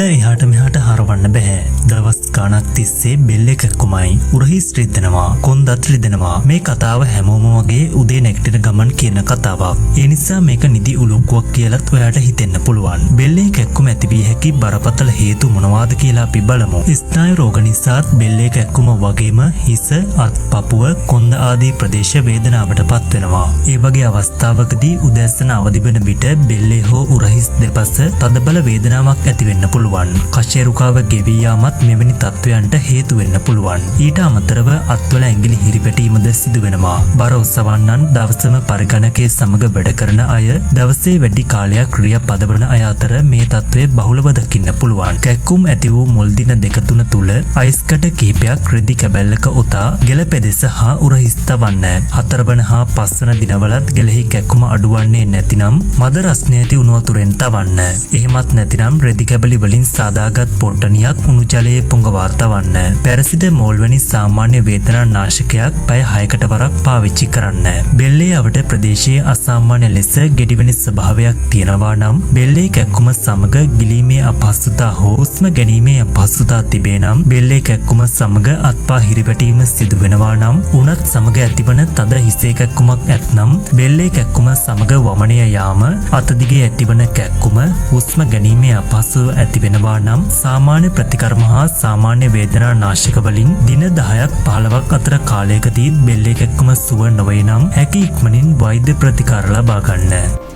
එහාට මෙහාට හරවන්න බෑ. දවස් ගාණක් තිස්සේ බෙල්ල කැක්කුමයි උරහිස් රිදෙනවා, කොන්දත් රිදෙනවා. මේ කතාව හැමෝම වගේ උදේ නැගිටින ගමන් කියන කතාවක්. ඒ නිසා මේක නිදි උලුක්කුවක් කියලාත් ඔයාට හිතෙන්න පුළුවන්. බෙල්ලේ කැක්කුම ඇතිවිය හැකි බරපතල හේතු මොනවාද කියලා අපි බලමු. ස්නායු රෝග නිසාත් බෙල්ලේ කැක්කුම වගේම හිස, අත්, පපුව, කොන්ද ආදී ප්‍රදේශ වේදනාවට පත් වෙනවා. ඒ වගේ අවස්ථාවකදී උදැසන අවදි වෙන විට බෙල්ලේ හෝ උරහිස් දෙපස තදබල වේදනාවක් ඇති වෙන්න පුළුවන්. කශේරුකාව ගෙවී යාමත් මෙවැනි තත්ත්වයන්ට හේතු වෙන්න පුළුවන්. ඊට අමතරව අත්වල ඇඟිලි හිරිපැටීමද සිදු වෙනවා. බර ඔසවන්නන්, දවසම පරිගණකයේ සමග වැඩ කරන අය, දවසේ වැඩි කාලයක් ක්‍රියා පදවන අය අතර මේ තත්ත්වය බහුලව දකින්න පුළුවන්. කැක්කුම් ඇති වූ මුල් දින 2-3 තුල අයිස්කට කිහිපයක් රෙදි කැබැල්ලක උතා ගෙල පෙදෙස හා උරහිස් තවන්න. 4 වන හා 5 වන දිනවලත් ගෙලෙහි කැක්කුම අඩුවන්නේ නැතිනම් මද රස්නේ ඇති උණු වතුරෙන් තවන්න. එහෙමත් නැතිනම් රෙදි කැබලි වලින් සාදාගත් පොට්ටනියක් උණු ජලයේ පොඟවා තවන්න. පැරසිටමෝල් වැනි සාමාන්‍ය වේදනා නාශකයක් පැය 6කට වරක් පාවිච්චි කරන්න. බෙල්ලේ අවට ප්‍රදේශයේ අසාමාන්‍ය ලෙස ගෙඩිවෙන ස්වභාවයක් තියෙනවා නම්, බෙල්ලේ කැක්කුම සමග ගිලීමේ අපහසුතා හෝ හුස්ම ගැනීමේ අපහසුතා තිබේ නම්, බෙල්ලේ කැක්කුම සමග අත්පා හිරිවැටීම සිදු වෙනවා නම්, උණත් සමග ඇතිවන තද හිසේ කැක්කුමක් ඇතනම්, බෙල්ලේ කැක්කුම සමග වමනය යාම, අත දිගේ ඇතිවන කැක්කුම, හුස්ම ගැනීමේ අපහසුව ඇති වෙනවා නම්, සාමාන්‍ය ප්‍රතිකර්ම හා සාමාන්‍ය වේදනා නාශක වලින් දින 10ක් 15ක් අතර කාලයකදී බෙල්ලේ කැක්කුම සුව නොවේ නම්, හැකි ඉක්මනින් වෛද්‍ය ප්‍රතිකාර ලබා ගන්න.